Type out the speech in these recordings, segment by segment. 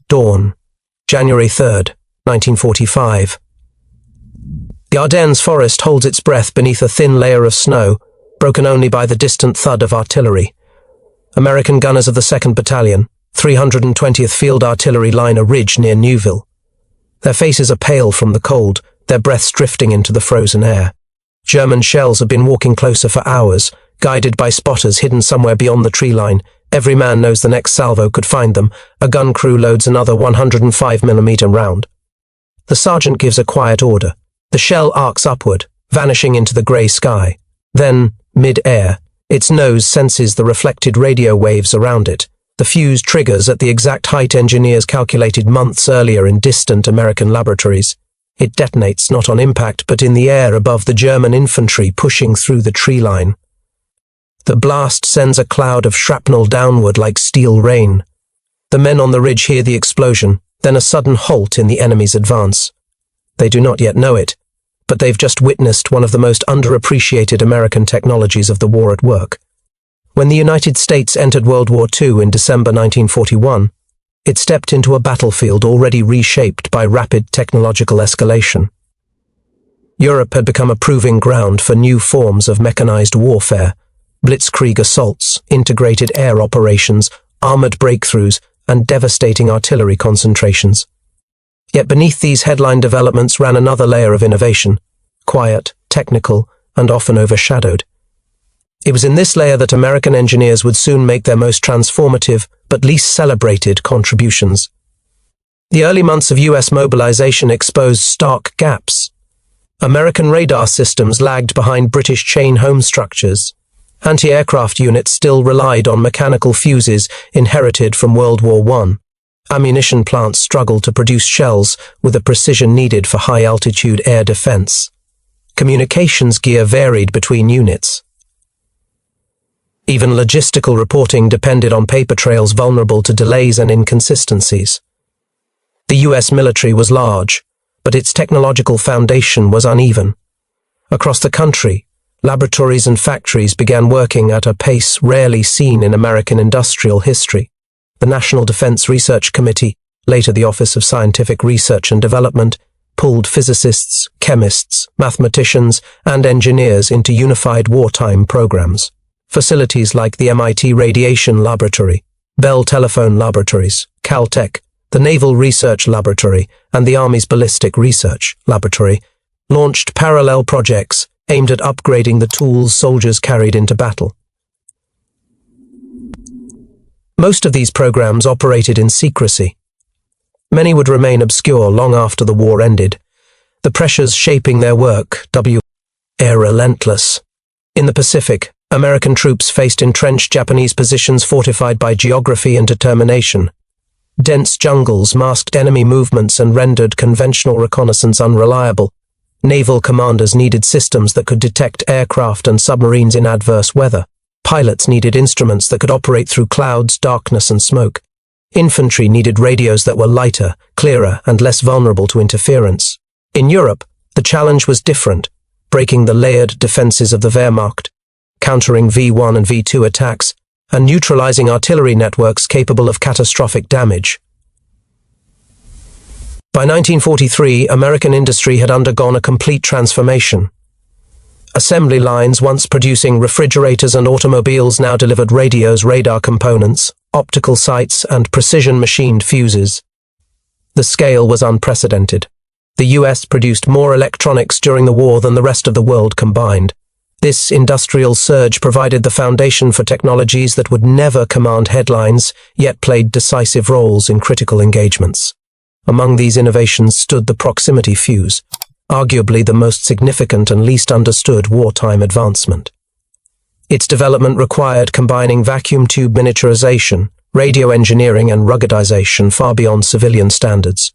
Dawn, January 3rd, 1945. The Ardennes forest holds its breath beneath a thin layer of snow, broken only by the distant thud of artillery. American gunners of the 2nd Battalion, 320th Field Artillery line a ridge near Neuville. Their faces are pale from the cold, their breaths drifting into the frozen air. German shells have been walking closer for hours, guided by spotters hidden somewhere beyond the tree line. Every man knows the next salvo could find them. A gun crew loads another 105mm round. The sergeant gives a quiet order. The shell arcs upward, vanishing into the grey sky. Then, mid-air, its nose senses the reflected radio waves around it. The fuse triggers at the exact height engineers calculated months earlier in distant American laboratories. It detonates not on impact but in the air above the German infantry pushing through the tree line. The blast sends a cloud of shrapnel downward like steel rain. The men on the ridge hear the explosion, then a sudden halt in the enemy's advance. They do not yet know it, but they've just witnessed one of the most underappreciated American technologies of the war at work. When the United States entered World War II in December 1941, it stepped into a battlefield already reshaped by rapid technological escalation. Europe had become a proving ground for new forms of mechanized warfare, blitzkrieg assaults, integrated air operations, armored breakthroughs, and devastating artillery concentrations. Yet beneath these headline developments ran another layer of innovation, quiet, technical, and often overshadowed. It was in this layer that American engineers would soon make their most transformative, but least celebrated, contributions. The early months of US mobilization exposed stark gaps. American radar systems lagged behind British chain home structures. Anti-aircraft units still relied on mechanical fuses inherited from World War I. Ammunition plants struggled to produce shells with the precision needed for high-altitude air defense. Communications gear varied between units. Even logistical reporting depended on paper trails vulnerable to delays and inconsistencies. The US military was large, but its technological foundation was uneven. Across the country, laboratories and factories began working at a pace rarely seen in American industrial history. The National Defense Research Committee, later the Office of Scientific Research and Development, pulled physicists, chemists, mathematicians, and engineers into unified wartime programs. Facilities like the MIT Radiation Laboratory, Bell Telephone Laboratories, Caltech, the Naval Research Laboratory, and the Army's Ballistic Research Laboratory launched parallel projects aimed at upgrading the tools soldiers carried into battle. Most of these programs operated in secrecy. Many would remain obscure long after the war ended. The pressures shaping their work, were relentless. In the Pacific, American troops faced entrenched Japanese positions fortified by geography and determination. Dense jungles masked enemy movements and rendered conventional reconnaissance unreliable. Naval commanders needed systems that could detect aircraft and submarines in adverse weather. Pilots needed instruments that could operate through clouds, darkness, and smoke. Infantry needed radios that were lighter, clearer, and less vulnerable to interference. In Europe, the challenge was different, breaking the layered defenses of the Wehrmacht, countering V1 and V2 attacks, and neutralizing artillery networks capable of catastrophic damage. By 1943, American industry had undergone a complete transformation. Assembly lines once producing refrigerators and automobiles now delivered radios, radar components, optical sights, and precision-machined fuses. The scale was unprecedented. The US produced more electronics during the war than the rest of the world combined. This industrial surge provided the foundation for technologies that would never command headlines, yet played decisive roles in critical engagements. Among these innovations stood the proximity fuse, arguably the most significant and least understood wartime advancement. Its development required combining vacuum tube miniaturization, radio engineering, and ruggedization far beyond civilian standards.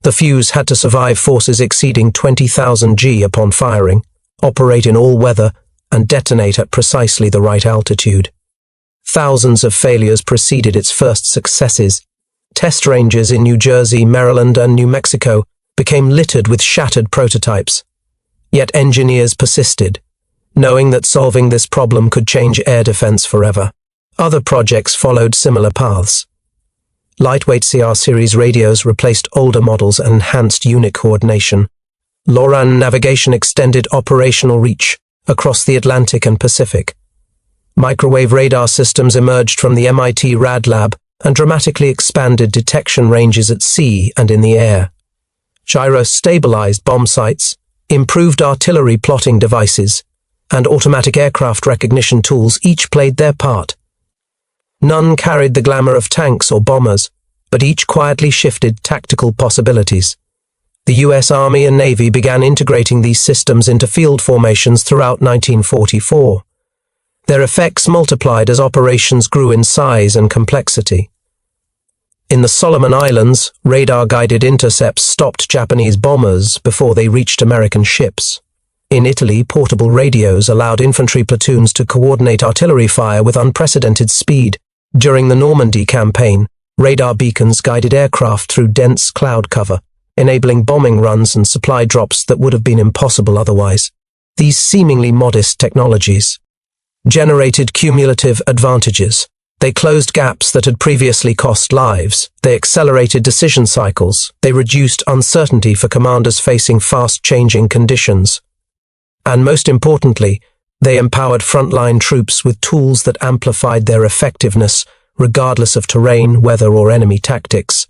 The fuse had to survive forces exceeding 20,000 G upon firing, operate in all weather, and detonate at precisely the right altitude. Thousands of failures preceded its first successes. Test ranges in New Jersey, Maryland, and New Mexico became littered with shattered prototypes. Yet engineers persisted, knowing that solving this problem could change air defense forever. Other projects followed similar paths. Lightweight CR series radios replaced older models and enhanced unit coordination. LoRaN navigation extended operational reach across the Atlantic and Pacific. Microwave radar systems emerged from the MIT Rad Lab and dramatically expanded detection ranges at sea and in the air. Gyro-stabilized bomb sights, improved artillery plotting devices, and automatic aircraft recognition tools each played their part. None carried the glamour of tanks or bombers, but each quietly shifted tactical possibilities. The US Army and Navy began integrating these systems into field formations throughout 1944. Their effects multiplied as operations grew in size and complexity. In the Solomon Islands, radar-guided intercepts stopped Japanese bombers before they reached American ships. In Italy, portable radios allowed infantry platoons to coordinate artillery fire with unprecedented speed. During the Normandy campaign, radar beacons guided aircraft through dense cloud cover, enabling bombing runs and supply drops that would have been impossible otherwise. These seemingly modest technologies generated cumulative advantages. They closed gaps that had previously cost lives. They accelerated decision cycles. They reduced uncertainty for commanders facing fast-changing conditions. And most importantly, they empowered frontline troops with tools that amplified their effectiveness, regardless of terrain, weather, or enemy tactics.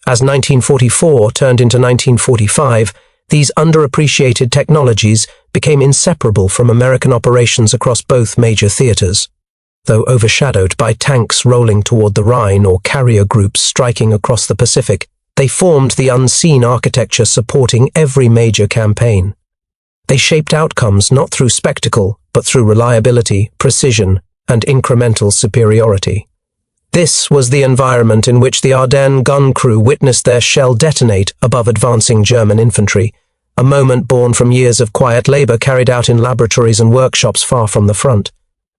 As 1944 turned into 1945, these underappreciated technologies became inseparable from American operations across both major theaters. Though overshadowed by tanks rolling toward the Rhine or carrier groups striking across the Pacific, they formed the unseen architecture supporting every major campaign. They shaped outcomes not through spectacle, but through reliability, precision, and incremental superiority. This was the environment in which the Ardennes gun crew witnessed their shell detonate above advancing German infantry, a moment born from years of quiet labor carried out in laboratories and workshops far from the front.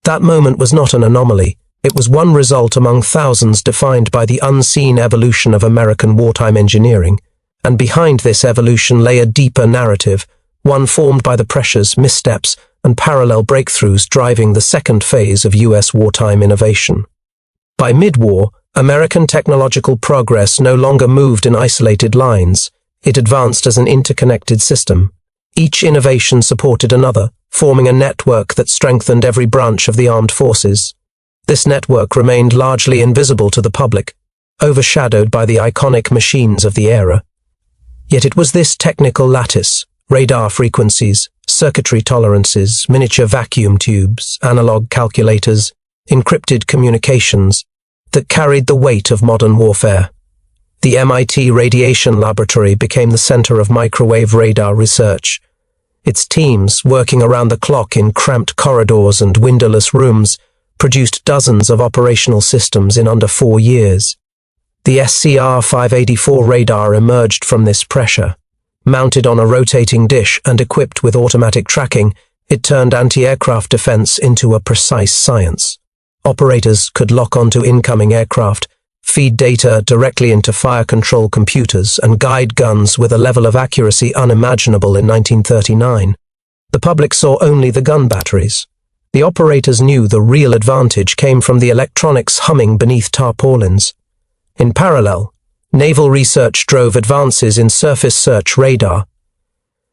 That moment was not an anomaly. It was one result among thousands defined by the unseen evolution of American wartime engineering. And behind this evolution lay a deeper narrative, one formed by the pressures, missteps, and parallel breakthroughs driving the second phase of US wartime innovation. By mid-war, American technological progress no longer moved in isolated lines. It advanced as an interconnected system. Each innovation supported another, forming a network that strengthened every branch of the armed forces. This network remained largely invisible to the public, overshadowed by the iconic machines of the era. Yet it was this technical lattice, radar frequencies, circuitry tolerances, miniature vacuum tubes, analog calculators, encrypted communications, that carried the weight of modern warfare. The MIT Radiation Laboratory became the center of microwave radar research. Its teams, working around the clock in cramped corridors and windowless rooms, produced dozens of operational systems in under 4 years. The SCR-584 radar emerged from this pressure. Mounted on a rotating dish and equipped with automatic tracking, it turned anti-aircraft defense into a precise science. Operators could lock onto incoming aircraft, feed data directly into fire control computers, and guide guns with a level of accuracy unimaginable in 1939. The public saw only the gun batteries. The operators knew the real advantage came from the electronics humming beneath tarpaulins. In parallel, naval research drove advances in surface search radar.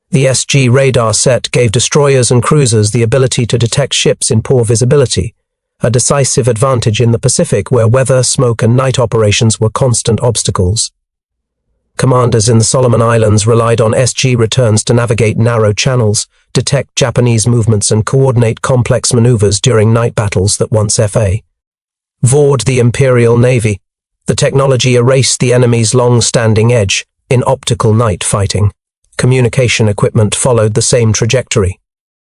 The SG radar set gave destroyers and cruisers the ability to detect ships in poor visibility, a decisive advantage in the Pacific where weather, smoke, and night operations were constant obstacles. Commanders in the Solomon Islands relied on SG returns to navigate narrow channels, detect Japanese movements, and coordinate complex maneuvers during night battles that once vored the Imperial Navy. The technology erased the enemy's long-standing edge in optical night fighting. Communication equipment followed the same trajectory.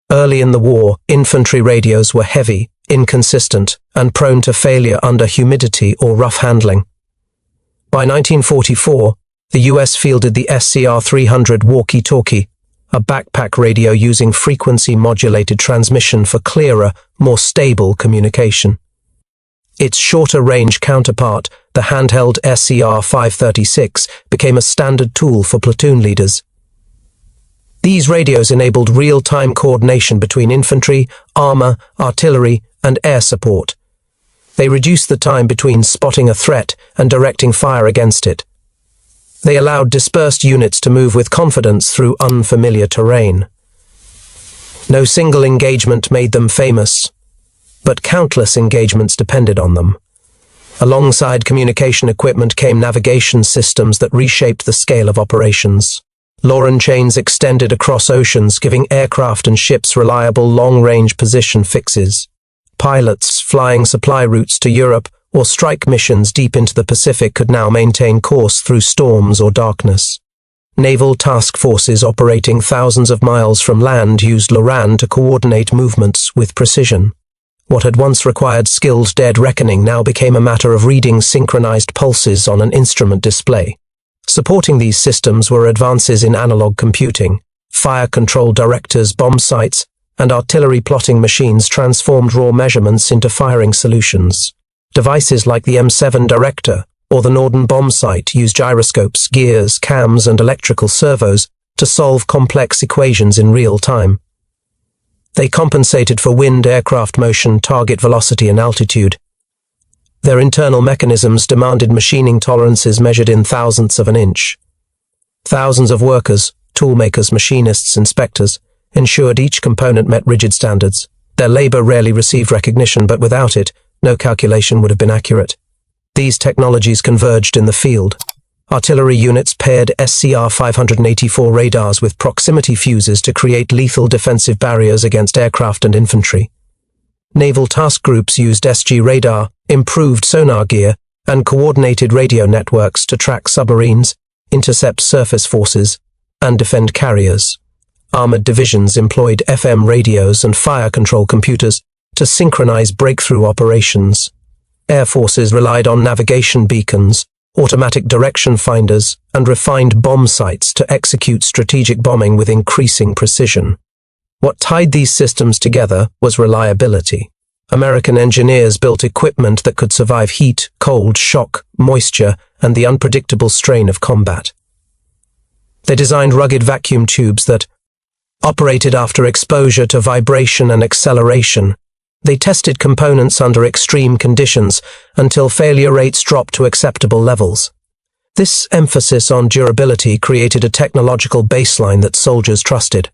Early in the war, infantry radios were heavy, inconsistent, and prone to failure under humidity or rough handling. By 1944, the US fielded the SCR-300 walkie-talkie, a backpack radio using frequency-modulated transmission for clearer, more stable communication. Its shorter-range counterpart, the handheld SCR-536, became a standard tool for platoon leaders. These radios enabled real-time coordination between infantry, armor, artillery, and air support. They reduced the time between spotting a threat and directing fire against it. They allowed dispersed units to move with confidence through unfamiliar terrain. No single engagement made them famous, but countless engagements depended on them. Alongside communication equipment came navigation systems that reshaped the scale of operations. Lauren chains extended across oceans, giving aircraft and ships reliable long-range position fixes. Pilots flying supply routes to Europe or strike missions deep into the Pacific could now maintain course through storms or darkness. Naval task forces operating thousands of miles from land used LORAN to coordinate movements with precision. What had once required skilled dead reckoning now became a matter of reading synchronized pulses on an instrument display. Supporting these systems were advances in analog computing. Fire control directors, bomb sights, and artillery plotting machines transformed raw measurements into firing solutions. Devices like the M7 Director or the Norden bomb sight use gyroscopes, gears, cams, and electrical servos to solve complex equations in real time. They compensated for wind, aircraft motion, target velocity, and altitude. Their internal mechanisms demanded machining tolerances measured in thousandths of an inch. Thousands of workers, toolmakers, machinists, inspectors, ensured each component met rigid standards. Their labor rarely received recognition, but without it, no calculation would have been accurate. These technologies converged in the field. Artillery units paired SCR 584 radars with proximity fuses to create lethal defensive barriers against aircraft and infantry. Naval task groups used SG radar, improved sonar gear, and coordinated radio networks to track submarines, intercept surface forces, and defend carriers. Armored divisions employed FM radios and fire control computers to synchronize breakthrough operations. Air forces relied on navigation beacons, automatic direction finders, and refined bomb sights to execute strategic bombing with increasing precision. What tied these systems together was reliability. American engineers built equipment that could survive heat, cold, shock, moisture, and the unpredictable strain of combat. They designed rugged vacuum tubes that operated after exposure to vibration and acceleration. They tested components under extreme conditions until failure rates dropped to acceptable levels. This emphasis on durability created a technological baseline that soldiers trusted.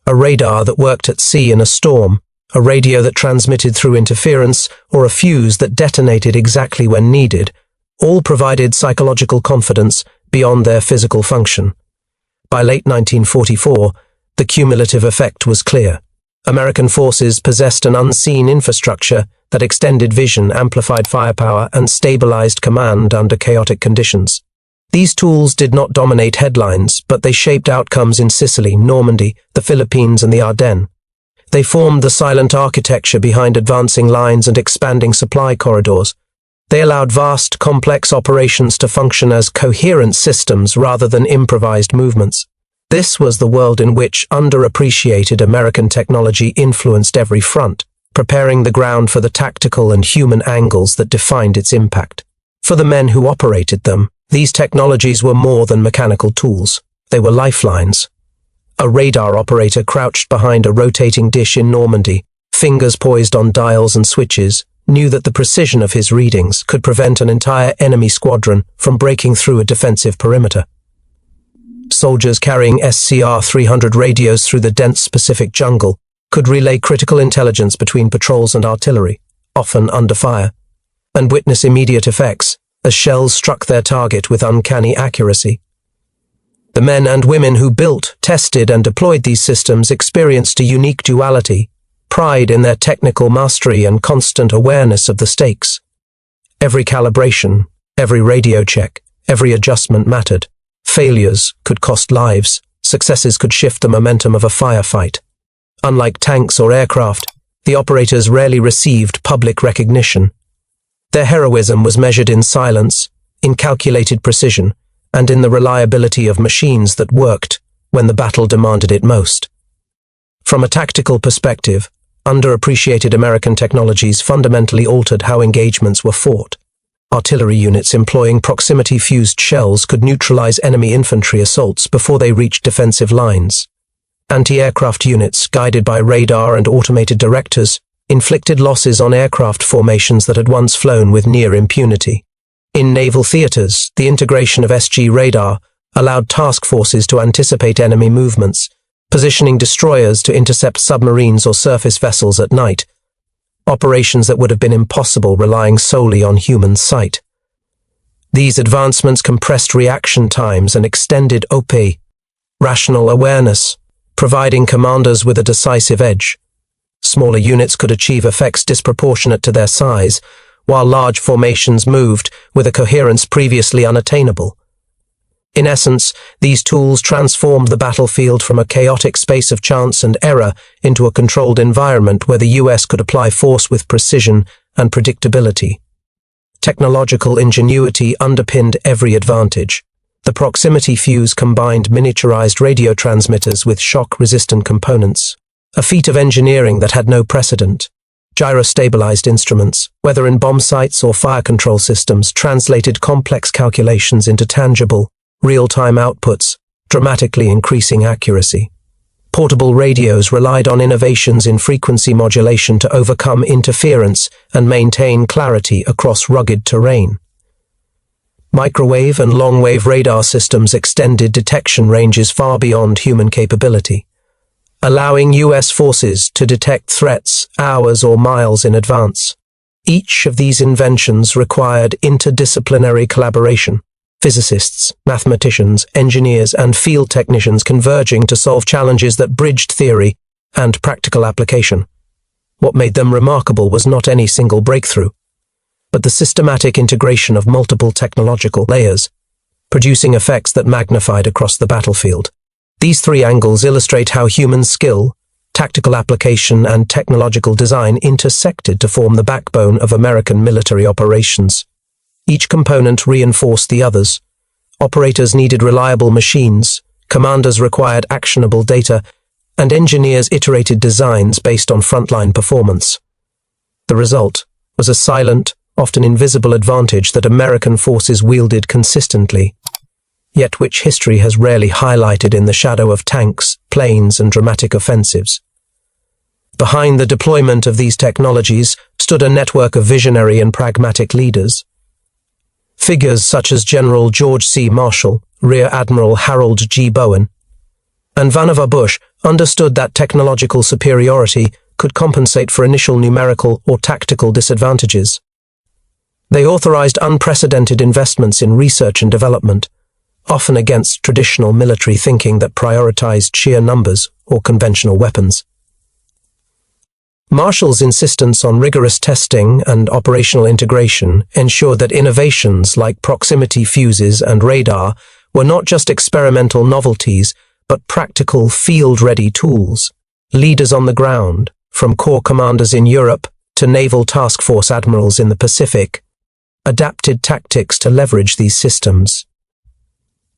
A radar that worked at sea in a storm, a radio that transmitted through interference, or a fuse that detonated exactly when needed, all provided psychological confidence beyond their physical function. By late 1944, the cumulative effect was clear. American forces possessed an unseen infrastructure that extended vision, amplified firepower, and stabilized command under chaotic conditions. These tools did not dominate headlines, but they shaped outcomes in Sicily, Normandy, the Philippines, and the Ardennes. They formed the silent architecture behind advancing lines and expanding supply corridors. They allowed vast, complex operations to function as coherent systems rather than improvised movements. This was the world in which underappreciated American technology influenced every front, preparing the ground for the tactical and human angles that defined its impact. For the men who operated them, these technologies were more than mechanical tools. They were lifelines. A radar operator crouched behind a rotating dish in Normandy, fingers poised on dials and switches, knew that the precision of his readings could prevent an entire enemy squadron from breaking through a defensive perimeter. Soldiers carrying SCR 300 radios through the dense Pacific jungle could relay critical intelligence between patrols and artillery, often under fire, and witness immediate effects as shells struck their target with uncanny accuracy. The men and women who built, tested, and deployed these systems experienced a unique duality, pride in their technical mastery and constant awareness of the stakes. Every calibration, every radio check, every adjustment mattered. Failures could cost lives, successes could shift the momentum of a firefight. Unlike tanks or aircraft, the operators rarely received public recognition. Their heroism was measured in silence, in calculated precision, and in the reliability of machines that worked when the battle demanded it most. From a tactical perspective, underappreciated American technologies fundamentally altered how engagements were fought. Artillery units employing proximity-fused shells could neutralize enemy infantry assaults before they reached defensive lines. Anti-aircraft units, guided by radar and automated directors, inflicted losses on aircraft formations that had once flown with near impunity. In naval theaters, the integration of SG radar allowed task forces to anticipate enemy movements, positioning destroyers to intercept submarines or surface vessels at night, operations that would have been impossible relying solely on human sight. These advancements compressed reaction times and extended OP, rational awareness, providing commanders with a decisive edge. Smaller units could achieve effects disproportionate to their size, while large formations moved with a coherence previously unattainable. In essence, these tools transformed the battlefield from a chaotic space of chance and error into a controlled environment where the US could apply force with precision and predictability. Technological ingenuity underpinned every advantage. The proximity fuse combined miniaturized radio transmitters with shock-resistant components, a feat of engineering that had no precedent. Gyro-stabilized instruments, whether in bomb sights or fire control systems, translated complex calculations into tangible, real-time outputs, dramatically increasing accuracy. Portable radios relied on innovations in frequency modulation to overcome interference and maintain clarity across rugged terrain. Microwave and long-wave radar systems extended detection ranges far beyond human capability, allowing US forces to detect threats hours or miles in advance. Each of these inventions required interdisciplinary collaboration. Physicists, mathematicians, engineers, and field technicians converging to solve challenges that bridged theory and practical application. What made them remarkable was not any single breakthrough, but the systematic integration of multiple technological layers, producing effects that magnified across the battlefield. These three angles illustrate how human skill, tactical application, and technological design intersected to form the backbone of American military operations. Each component reinforced the others. Operators needed reliable machines, commanders required actionable data, and engineers iterated designs based on frontline performance. The result was a silent, often invisible advantage that American forces wielded consistently, yet which history has rarely highlighted in the shadow of tanks, planes, and dramatic offensives. Behind the deployment of these technologies stood a network of visionary and pragmatic leaders. Figures such as General George C. Marshall, Rear Admiral Harold G. Bowen, and Vannevar Bush understood that technological superiority could compensate for initial numerical or tactical disadvantages. They authorized unprecedented investments in research and development, often against traditional military thinking that prioritized sheer numbers or conventional weapons. Marshall's insistence on rigorous testing and operational integration ensured that innovations like proximity fuses and radar were not just experimental novelties, but practical field-ready tools. Leaders on the ground, from corps commanders in Europe to naval task force admirals in the Pacific, adapted tactics to leverage these systems.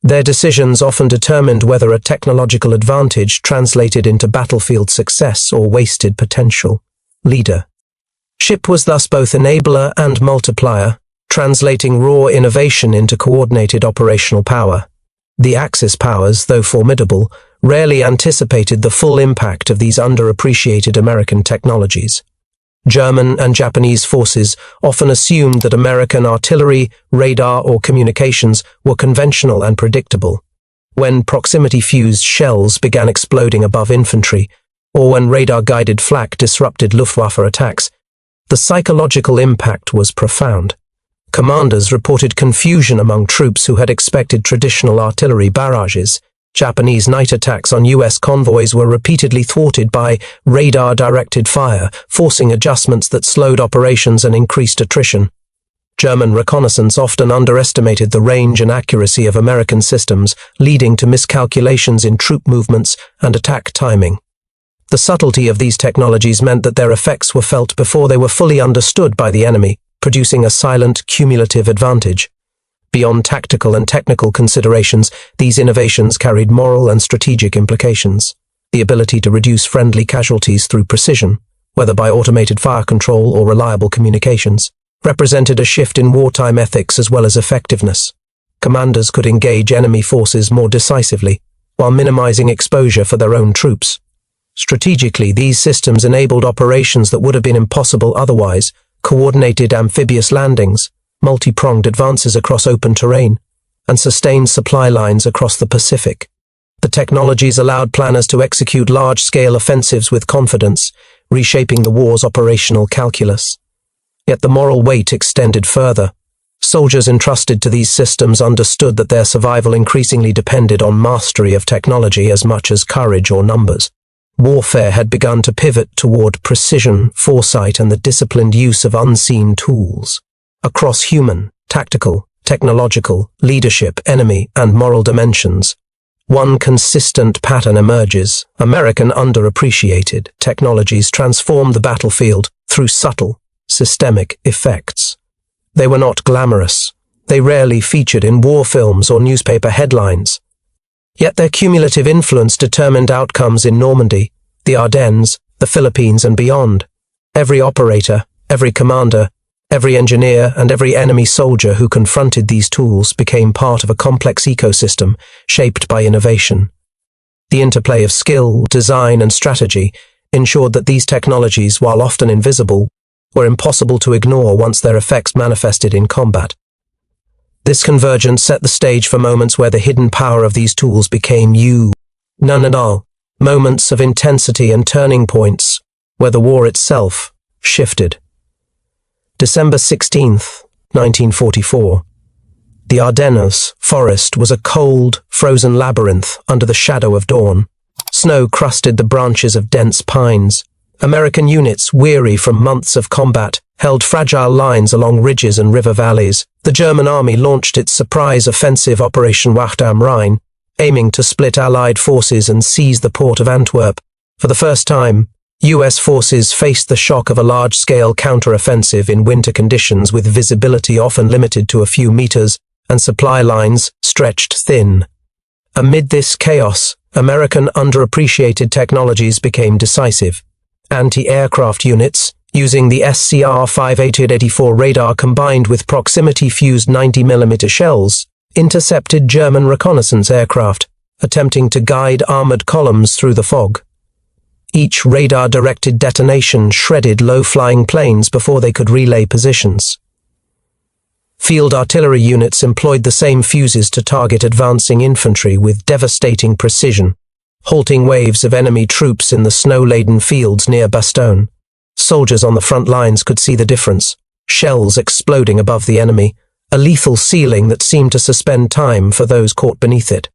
Their decisions often determined whether a technological advantage translated into battlefield success or wasted potential. Leadership was thus both enabler and multiplier, translating raw innovation into coordinated operational power. The Axis powers, though formidable, rarely anticipated the full impact of these underappreciated American technologies. German and Japanese forces often assumed that American artillery, radar, or communications were conventional and predictable. When proximity-fused shells began exploding above infantry, or when radar-guided flak disrupted Luftwaffe attacks, the psychological impact was profound. Commanders reported confusion among troops who had expected traditional artillery barrages. Japanese night attacks on US convoys were repeatedly thwarted by radar-directed fire, forcing adjustments that slowed operations and increased attrition. German reconnaissance often underestimated the range and accuracy of American systems, leading to miscalculations in troop movements and attack timing. The subtlety of these technologies meant that their effects were felt before they were fully understood by the enemy, producing a silent, cumulative advantage. Beyond tactical and technical considerations, these innovations carried moral and strategic implications. The ability to reduce friendly casualties through precision, whether by automated fire control or reliable communications, represented a shift in wartime ethics as well as effectiveness. Commanders could engage enemy forces more decisively, while minimizing exposure for their own troops. Strategically, these systems enabled operations that would have been impossible otherwise: coordinated amphibious landings, multi-pronged advances across open terrain, and sustained supply lines across the Pacific. The technologies allowed planners to execute large-scale offensives with confidence, reshaping the war's operational calculus. Yet the moral weight extended further. Soldiers entrusted to these systems understood that their survival increasingly depended on mastery of technology as much as courage or numbers. Warfare had begun to pivot toward precision, foresight, and the disciplined use of unseen tools. Across human, tactical, technological, leadership, enemy, and moral dimensions, one consistent pattern emerges. American underappreciated technologies transformed the battlefield through subtle, systemic effects. They were not glamorous. They rarely featured in war films or newspaper headlines. Yet their cumulative influence determined outcomes in Normandy, the Ardennes, the Philippines, and beyond. Every operator, every commander, every engineer, and every enemy soldier who confronted these tools became part of a complex ecosystem shaped by innovation. The interplay of skill, design, and strategy ensured that these technologies, while often invisible, were impossible to ignore once their effects manifested in combat. This convergence set the stage for moments where the hidden power of these tools became none at all, moments of intensity and turning points where the war itself shifted. December 16th, 1944. The Ardennes forest was a cold, frozen labyrinth under the shadow of dawn. Snow crusted the branches of dense pines. American units, weary from months of combat, held fragile lines along ridges and river valleys. The German army launched its surprise offensive Operation Wacht am Rhein, aiming to split Allied forces and seize the port of Antwerp. For the first time, U.S. forces faced the shock of a large-scale counter-offensive in winter conditions with visibility often limited to a few meters and supply lines stretched thin. Amid this chaos, American underappreciated technologies became decisive. Anti-aircraft units, using the SCR-584 radar combined with proximity-fused 90mm shells, intercepted German reconnaissance aircraft, attempting to guide armored columns through the fog. Each radar-directed detonation shredded low-flying planes before they could relay positions. Field artillery units employed the same fuses to target advancing infantry with devastating precision, halting waves of enemy troops in the snow-laden fields near Bastogne. Soldiers on the front lines could see the difference, shells exploding above the enemy, a lethal ceiling that seemed to suspend time for those caught beneath it.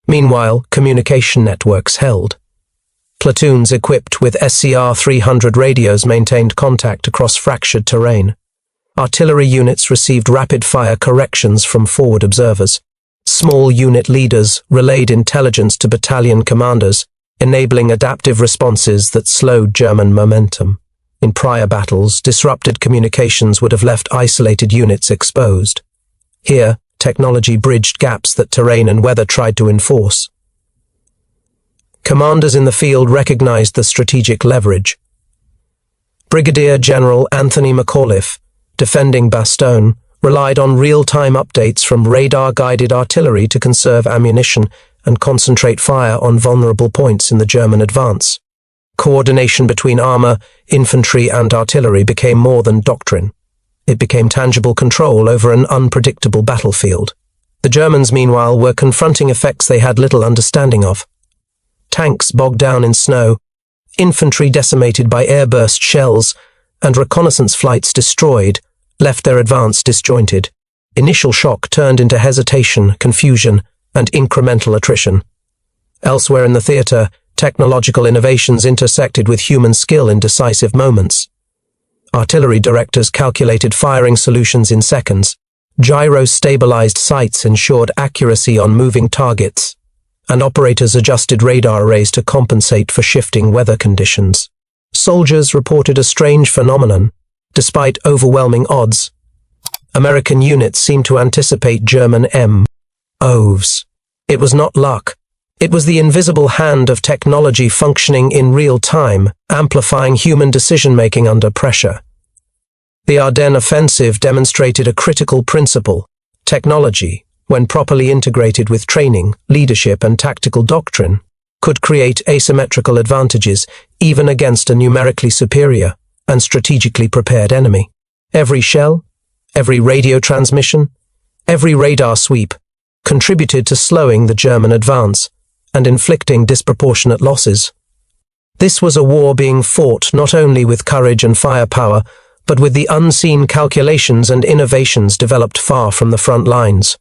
Meanwhile, communication networks held. Platoons equipped with SCR-300 radios maintained contact across fractured terrain. Artillery units received rapid-fire corrections from forward observers. Small unit leaders relayed intelligence to battalion commanders, enabling adaptive responses that slowed German momentum. In prior battles, disrupted communications would have left isolated units exposed. Here, technology bridged gaps that terrain and weather tried to enforce. Commanders in the field recognized the strategic leverage. Brigadier General Anthony McAuliffe, defending Bastogne, relied on real-time updates from radar-guided artillery to conserve ammunition and concentrate fire on vulnerable points in the German advance. Coordination between armor, infantry, and artillery became more than doctrine. It became tangible control over an unpredictable battlefield. The Germans, meanwhile, were confronting effects they had little understanding of. Tanks bogged down in snow, infantry decimated by airburst shells, and reconnaissance flights destroyed, left their advance disjointed. Initial shock turned into hesitation, confusion, and incremental attrition. Elsewhere in the theater, technological innovations intersected with human skill in decisive moments. Artillery directors calculated firing solutions in seconds. Gyro-stabilized sights ensured accuracy on moving targets, and operators adjusted radar arrays to compensate for shifting weather conditions. Soldiers reported a strange phenomenon. Despite overwhelming odds, American units seemed to anticipate German MOs. It was not luck. It was the invisible hand of technology functioning in real time, amplifying human decision-making under pressure. The Ardennes offensive demonstrated a critical principle. Technology, when properly integrated with training, leadership, and tactical doctrine, could create asymmetrical advantages even against a numerically superior and strategically prepared enemy. Every shell, every radio transmission, every radar sweep contributed to slowing the German advance and inflicting disproportionate losses. This was a war being fought not only with courage and firepower, but with the unseen calculations and innovations developed far from the front lines.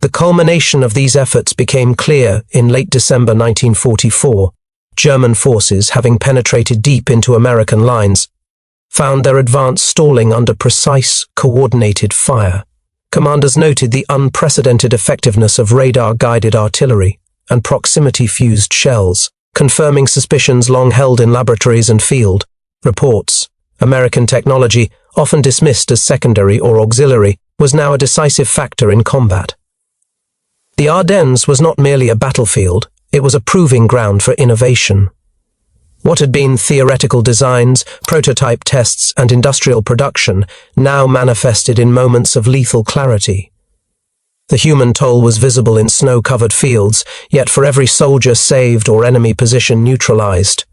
The culmination of these efforts became clear in late December 1944. German forces, having penetrated deep into American lines, found their advance stalling under precise, coordinated fire. Commanders noted the unprecedented effectiveness of radar-guided artillery and proximity-fused shells, confirming suspicions long held in laboratories and field reports. American technology, often dismissed as secondary or auxiliary, was now a decisive factor in combat. The Ardennes was not merely a battlefield, it was a proving ground for innovation. What had been theoretical designs, prototype tests, and industrial production now manifested in moments of lethal clarity. The human toll was visible in snow-covered fields, yet for every soldier saved or enemy position neutralized,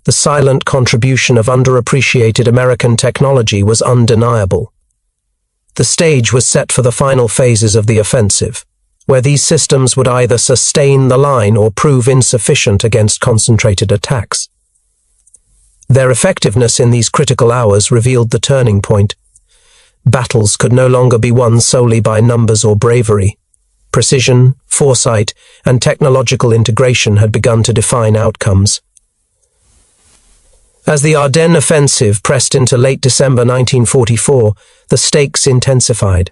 the silent contribution of underappreciated American technology was undeniable. The stage was set for the final phases of the offensive, where these systems would either sustain the line or prove insufficient against concentrated attacks. Their effectiveness in these critical hours revealed the turning point. Battles could no longer be won solely by numbers or bravery. Precision, foresight, and technological integration had begun to define outcomes. As the Ardennes offensive pressed into late December 1944, the stakes intensified.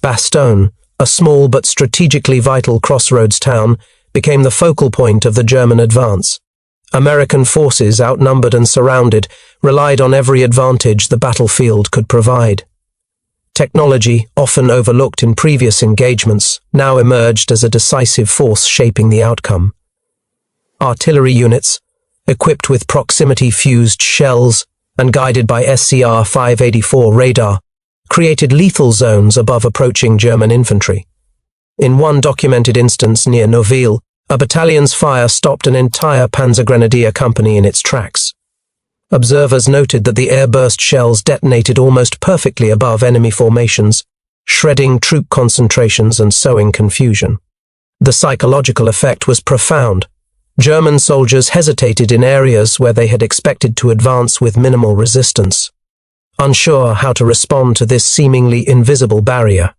Bastogne, a small but strategically vital crossroads town, became the focal point of the German advance. American forces, outnumbered and surrounded, relied on every advantage the battlefield could provide. Technology, often overlooked in previous engagements, now emerged as a decisive force shaping the outcome. Artillery units, equipped with proximity-fused shells and guided by SCR-584 radar, created lethal zones above approaching German infantry. In one documented instance near Noville, a battalion's fire stopped an entire Panzergrenadier company in its tracks. Observers noted that the airburst shells detonated almost perfectly above enemy formations, shredding troop concentrations and sowing confusion. The psychological effect was profound. German soldiers hesitated in areas where they had expected to advance with minimal resistance, unsure how to respond to this seemingly invisible barrier.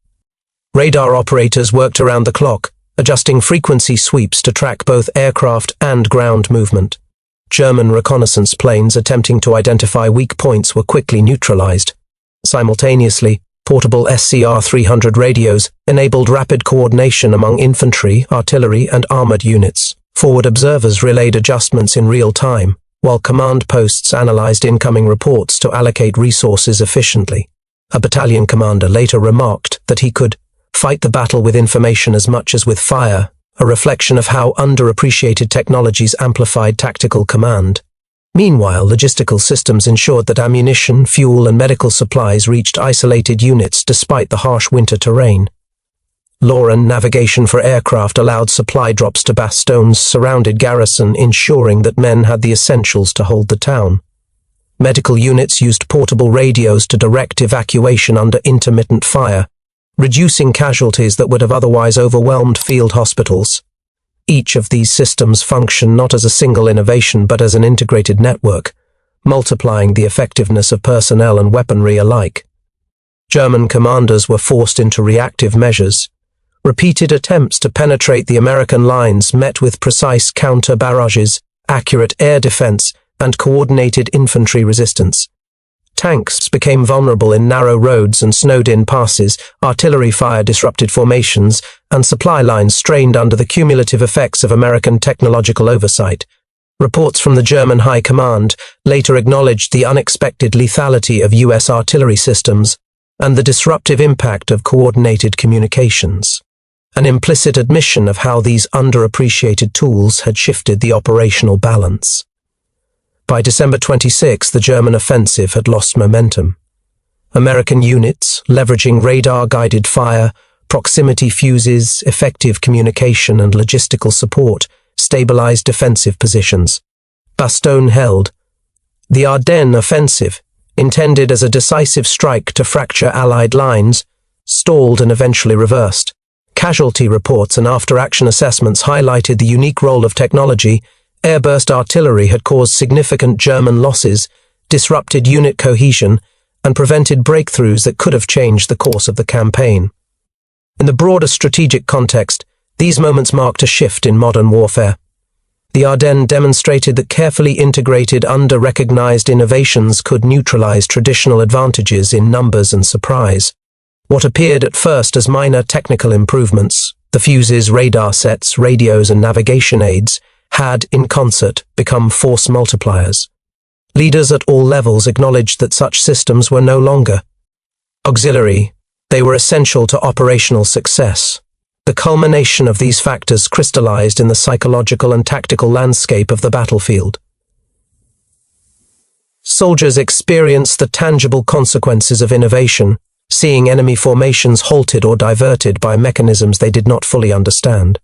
Radar operators worked around the clock, adjusting frequency sweeps to track both aircraft and ground movement. German reconnaissance planes attempting to identify weak points were quickly neutralized. Simultaneously, portable SCR-300 radios enabled rapid coordination among infantry, artillery, and armored units. Forward observers relayed adjustments in real time, while command posts analyzed incoming reports to allocate resources efficiently. A battalion commander later remarked that he could fight the battle with information as much as with fire, a reflection of how underappreciated technologies amplified tactical command. Meanwhile, logistical systems ensured that ammunition, fuel, and medical supplies reached isolated units despite the harsh winter terrain. Lorraine navigation for aircraft allowed supply drops to Bastogne's surrounded garrison, ensuring that men had the essentials to hold the town. Medical units used portable radios to direct evacuation under intermittent fire, reducing casualties that would have otherwise overwhelmed field hospitals. Each of these systems functioned not as a single innovation but as an integrated network, multiplying the effectiveness of personnel and weaponry alike. German commanders were forced into reactive measures. Repeated attempts to penetrate the American lines met with precise counter-barrages, accurate air defense, and coordinated infantry resistance. Tanks became vulnerable in narrow roads and snowed-in passes, artillery fire disrupted formations, and supply lines strained under the cumulative effects of American technological oversight. Reports from the German High Command later acknowledged the unexpected lethality of U.S. artillery systems and the disruptive impact of coordinated communications, an implicit admission of how these underappreciated tools had shifted the operational balance. By December 26, the German offensive had lost momentum. American units, leveraging radar-guided fire, proximity fuses, effective communication, and logistical support, stabilized defensive positions. Bastogne held. The Ardennes offensive, intended as a decisive strike to fracture Allied lines, stalled and eventually reversed. Casualty reports and after-action assessments highlighted the unique role of technology. Airburst artillery had caused significant German losses, disrupted unit cohesion, and prevented breakthroughs that could have changed the course of the campaign. In the broader strategic context, these moments marked a shift in modern warfare. The Ardennes demonstrated that carefully integrated, under-recognized innovations could neutralize traditional advantages in numbers and surprise. What appeared at first as minor technical improvements, the fuses, radar sets, radios, and navigation aids, had, in concert, become force multipliers. Leaders at all levels acknowledged that such systems were no longer auxiliary, they were essential to operational success. The culmination of these factors crystallized in the psychological and tactical landscape of the battlefield. Soldiers experienced the tangible consequences of innovation, seeing enemy formations halted or diverted by mechanisms they did not fully understand.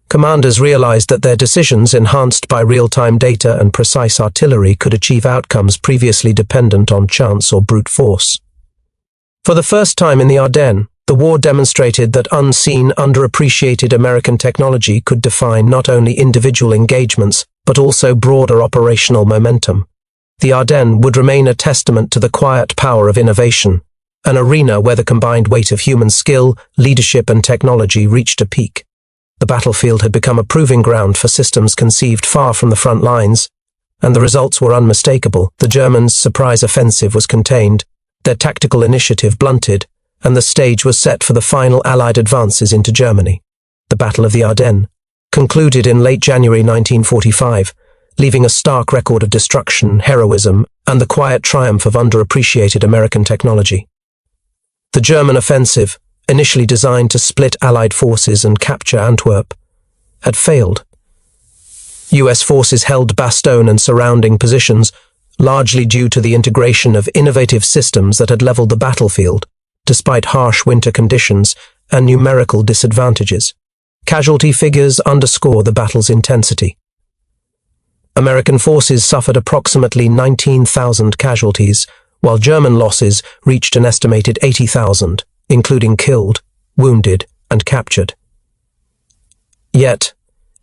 Commanders realized that their decisions, enhanced by real-time data and precise artillery, could achieve outcomes previously dependent on chance or brute force. For the first time in the Ardennes, the war demonstrated that unseen, underappreciated American technology could define not only individual engagements, but also broader operational momentum. The Ardennes would remain a testament to the quiet power of innovation, an arena where the combined weight of human skill, leadership, and technology reached a peak. The battlefield had become a proving ground for systems conceived far from the front lines, and the results were unmistakable. The Germans' surprise offensive was contained, their tactical initiative blunted, and the stage was set for the final Allied advances into Germany. The Battle of the Ardennes concluded in late January 1945, leaving a stark record of destruction, heroism, and the quiet triumph of underappreciated American technology. The German offensive, initially designed to split Allied forces and capture Antwerp, had failed. US forces held Bastogne and surrounding positions, largely due to the integration of innovative systems that had leveled the battlefield, despite harsh winter conditions and numerical disadvantages. Casualty figures underscore the battle's intensity. American forces suffered approximately 19,000 casualties, while German losses reached an estimated 80,000, including killed, wounded, and captured. Yet,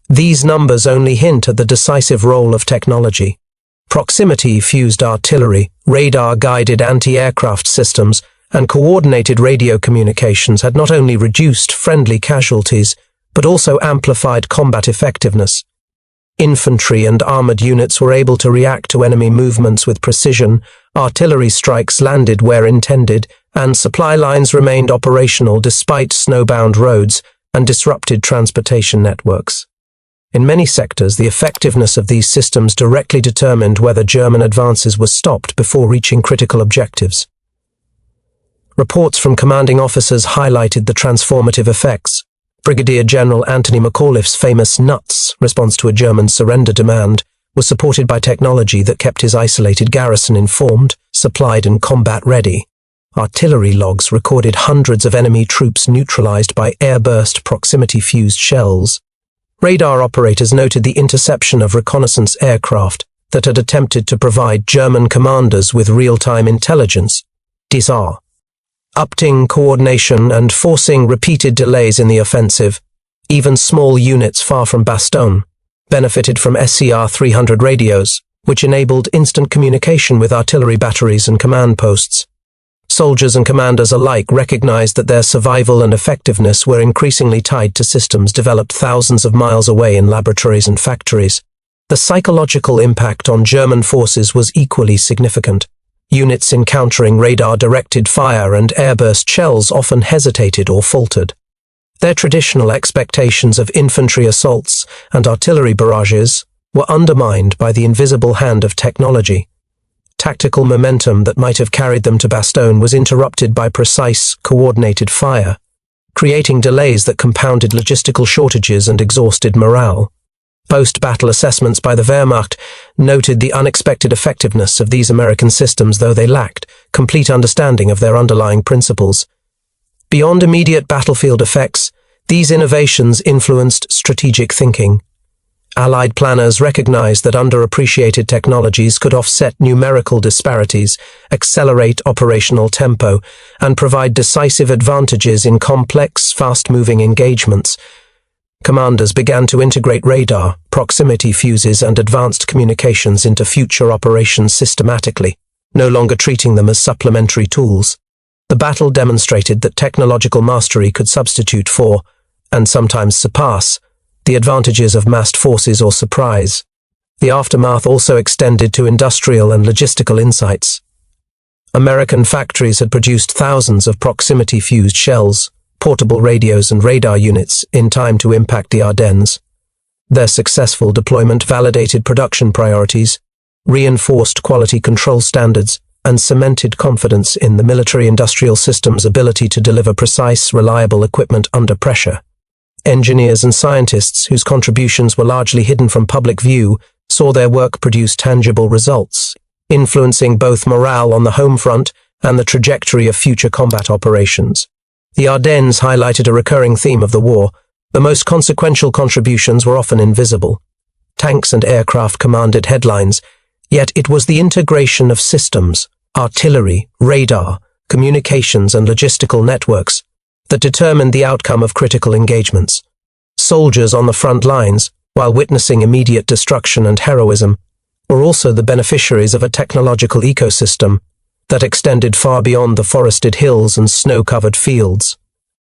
these numbers only hint at the decisive role of technology. Proximity-fused artillery, radar-guided anti-aircraft systems, and coordinated radio communications had not only reduced friendly casualties, but also amplified combat effectiveness. Infantry and armored units were able to react to enemy movements with precision, artillery strikes landed where intended, and supply lines remained operational despite snowbound roads and disrupted transportation networks. In many sectors, the effectiveness of these systems directly determined whether German advances were stopped before reaching critical objectives. Reports from commanding officers highlighted the transformative effects. Brigadier General Anthony McAuliffe's famous "nuts" response to a German surrender demand was supported by technology that kept his isolated garrison informed, supplied, and combat-ready. Artillery logs recorded hundreds of enemy troops neutralized by airburst proximity-fused shells. Radar operators noted the interception of reconnaissance aircraft that had attempted to provide German commanders with real-time intelligence, disrupting coordination and forcing repeated delays in the offensive. Even small units far from Bastogne benefited from SCR-300 radios, which enabled instant communication with artillery batteries and command posts. Soldiers and commanders alike recognized that their survival and effectiveness were increasingly tied to systems developed thousands of miles away in laboratories and factories. The psychological impact on German forces was equally significant. Units encountering radar-directed fire and airburst shells often hesitated or faltered. Their traditional expectations of infantry assaults and artillery barrages were undermined by the invisible hand of technology. Tactical momentum that might have carried them to Bastogne was interrupted by precise, coordinated fire, creating delays that compounded logistical shortages and exhausted morale. Post-battle assessments by the Wehrmacht noted the unexpected effectiveness of these American systems, though they lacked complete understanding of their underlying principles. Beyond immediate battlefield effects, These innovations influenced strategic thinking. Allied planners recognized that underappreciated technologies could offset numerical disparities, accelerate operational tempo, and provide decisive advantages in complex, fast-moving engagements. Commanders began to integrate radar, proximity fuses, and advanced communications into future operations systematically, no longer treating them as supplementary tools. The battle demonstrated that technological mastery could substitute for, and sometimes surpass, the advantages of massed forces or surprise. The aftermath also extended to industrial and logistical insights. American factories had produced thousands of proximity-fused shells, portable radios and radar units in time to impact the Ardennes. Their successful deployment validated production priorities, reinforced quality control standards, and cemented confidence in the military-industrial system's ability to deliver precise, reliable equipment under pressure. Engineers and scientists, whose contributions were largely hidden from public view, saw their work produce tangible results, influencing both morale on the home front and the trajectory of future combat operations. The Ardennes highlighted a recurring theme of the war. The most consequential contributions were often invisible. Tanks and aircraft commanded headlines, yet it was the integration of systems, artillery, radar, communications, and logistical networks that determined the outcome of critical engagements. Soldiers on the front lines, while witnessing immediate destruction and heroism, were also the beneficiaries of a technological ecosystem that extended far beyond the forested hills and snow-covered fields.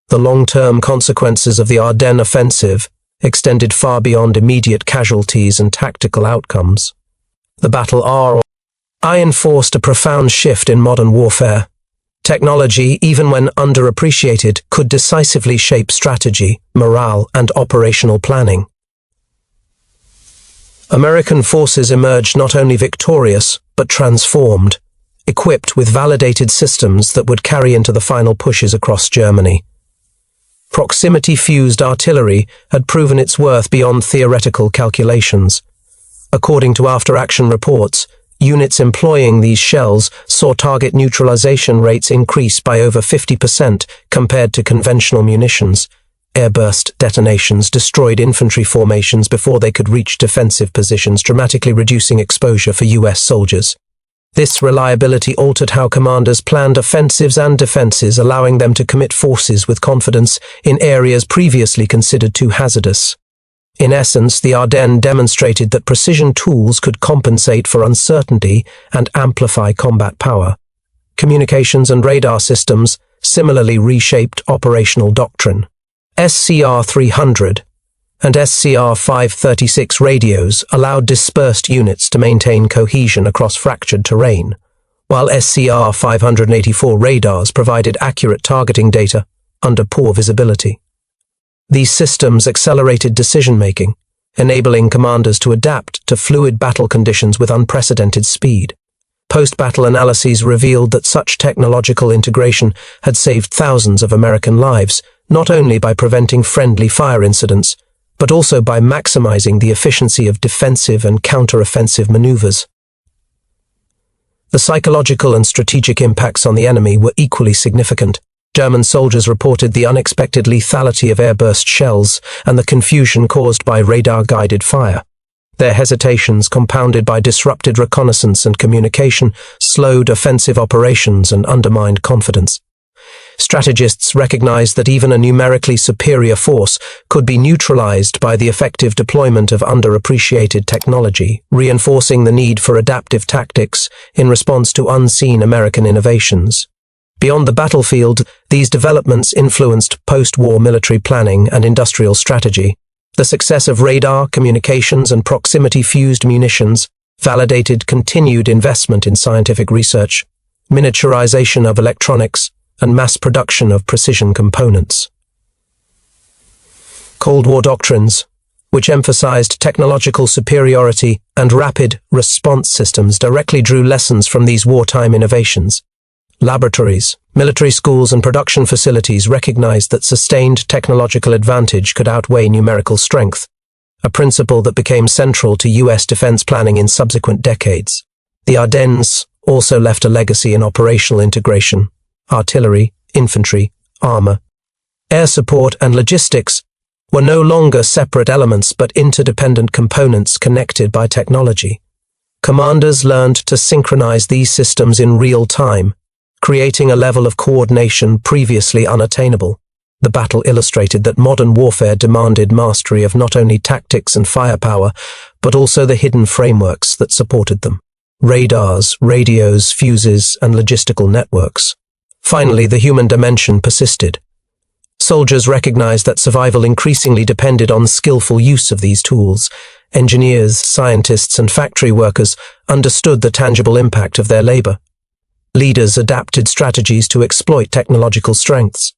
The long-term consequences of the Ardennes offensive extended far beyond immediate casualties and tactical outcomes. The Battle I enforced a profound shift in modern warfare. Technology, even when underappreciated, could decisively shape strategy, morale, and operational planning. American forces emerged not only victorious, but transformed, equipped with validated systems that would carry into the final pushes across Germany. Proximity-fused artillery had proven its worth beyond theoretical calculations. According to after-action reports, units employing these shells saw target neutralization rates increase by over 50% compared to conventional munitions. Airburst detonations destroyed infantry formations before they could reach defensive positions, dramatically reducing exposure for U.S. soldiers. This reliability altered how commanders planned offensives and defenses, allowing them to commit forces with confidence in areas previously considered too hazardous. In essence, the Ardennes demonstrated that precision tools could compensate for uncertainty and amplify combat power. Communications and radar systems similarly reshaped operational doctrine. SCR-300 and SCR-536 radios allowed dispersed units to maintain cohesion across fractured terrain, while SCR-584 radars provided accurate targeting data under poor visibility. These systems accelerated decision-making, enabling commanders to adapt to fluid battle conditions with unprecedented speed. Post-battle analyses revealed that such technological integration had saved thousands of American lives, not only by preventing friendly fire incidents, but also by maximizing the efficiency of defensive and counter-offensive maneuvers. The psychological and strategic impacts on the enemy were equally significant. German soldiers reported the unexpected lethality of airburst shells and the confusion caused by radar-guided fire. Their hesitations, compounded by disrupted reconnaissance and communication, slowed offensive operations and undermined confidence. Strategists recognized that even a numerically superior force could be neutralized by the effective deployment of underappreciated technology, reinforcing the need for adaptive tactics in response to unseen American innovations. Beyond the battlefield, these developments influenced post-war military planning and industrial strategy. The success of radar, communications, and proximity-fused munitions validated continued investment in scientific research, miniaturization of electronics, and mass production of precision components. Cold War doctrines, which emphasized technological superiority and rapid response systems, directly drew lessons from these wartime innovations. Laboratories, military schools, and production facilities recognized that sustained technological advantage could outweigh numerical strength, a principle that became central to U.S. defense planning in subsequent decades. The Ardennes also left a legacy in operational integration. Artillery, infantry, armor, air support, and logistics were no longer separate elements but interdependent components connected by technology. Commanders learned to synchronize these systems in real time, creating a level of coordination previously unattainable. The battle illustrated that modern warfare demanded mastery of not only tactics and firepower, but also the hidden frameworks that supported them: radars, radios, fuses, and logistical networks. Finally, the human dimension persisted. Soldiers recognized that survival increasingly depended on skillful use of these tools. Engineers, scientists, and factory workers understood the tangible impact of their labor. Leaders adapted strategies to exploit technological strengths.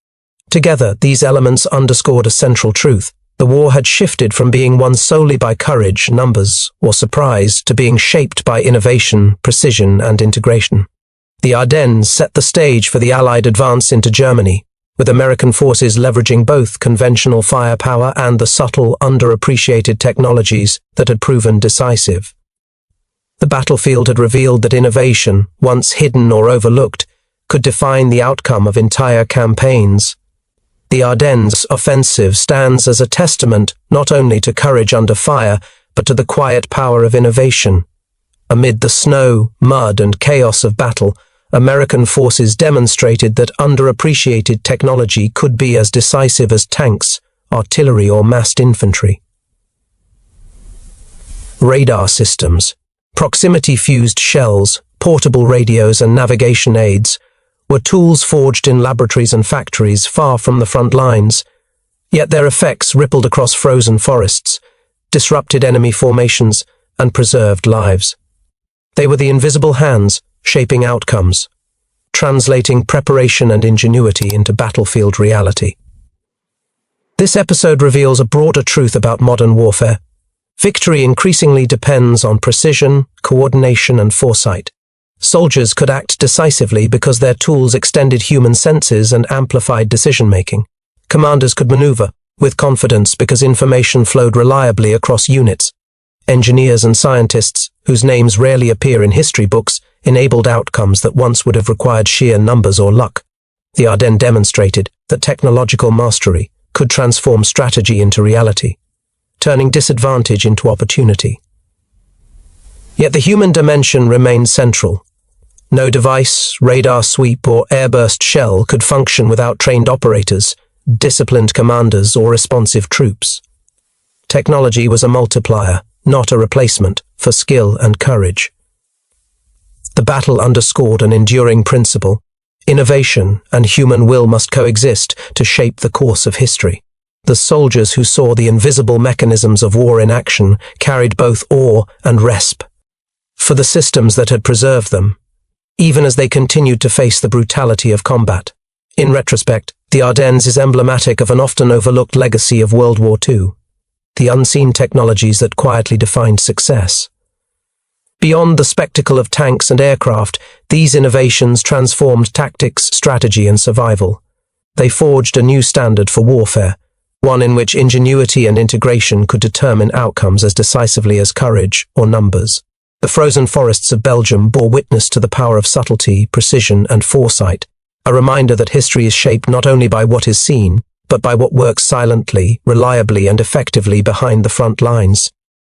Together, these elements underscored a central truth. The war had shifted from being won solely by courage, numbers, or surprise to being shaped by innovation, precision, and integration. The Ardennes set the stage for the Allied advance into Germany, with American forces leveraging both conventional firepower and the subtle, underappreciated technologies that had proven decisive. The battlefield had revealed that innovation, once hidden or overlooked, could define the outcome of entire campaigns. The Ardennes offensive stands as a testament not only to courage under fire, but to the quiet power of innovation. Amid the snow, mud, and chaos of battle, American forces demonstrated that underappreciated technology could be as decisive as tanks, artillery, or massed infantry. Radar systems, proximity-fused shells, portable radios, and navigation aids were tools forged in laboratories and factories far from the front lines, yet their effects rippled across frozen forests, disrupted enemy formations, and preserved lives. They were the invisible hands shaping outcomes, translating preparation and ingenuity into battlefield reality. This episode reveals a broader truth about modern warfare. Victory increasingly depends on precision, coordination, and foresight. Soldiers could act decisively because their tools extended human senses and amplified decision-making. Commanders could maneuver with confidence because information flowed reliably across units. Engineers and scientists, whose names rarely appear in history books, enabled outcomes that once would have required sheer numbers or luck. The Ardennes demonstrated that technological mastery could transform strategy into reality, turning disadvantage into opportunity. Yet the human dimension remained central. No device, radar sweep, or airburst shell could function without trained operators, disciplined commanders, or responsive troops. Technology was a multiplier, not a replacement, for skill and courage. The battle underscored an enduring principle: innovation and human will must coexist to shape the course of history. The soldiers who saw the invisible mechanisms of war in action carried both awe and respect for the systems that had preserved them, even as they continued to face the brutality of combat. In retrospect, the Ardennes is emblematic of an often overlooked legacy of World War II, the unseen technologies that quietly defined success. Beyond the spectacle of tanks and aircraft, these innovations transformed tactics, strategy, and survival. They forged a new standard for warfare, one in which ingenuity and integration could determine outcomes as decisively as courage or numbers. The frozen forests of Belgium bore witness to the power of subtlety, precision, and foresight, a reminder that history is shaped not only by what is seen, but by what works silently, reliably, and effectively behind the front lines.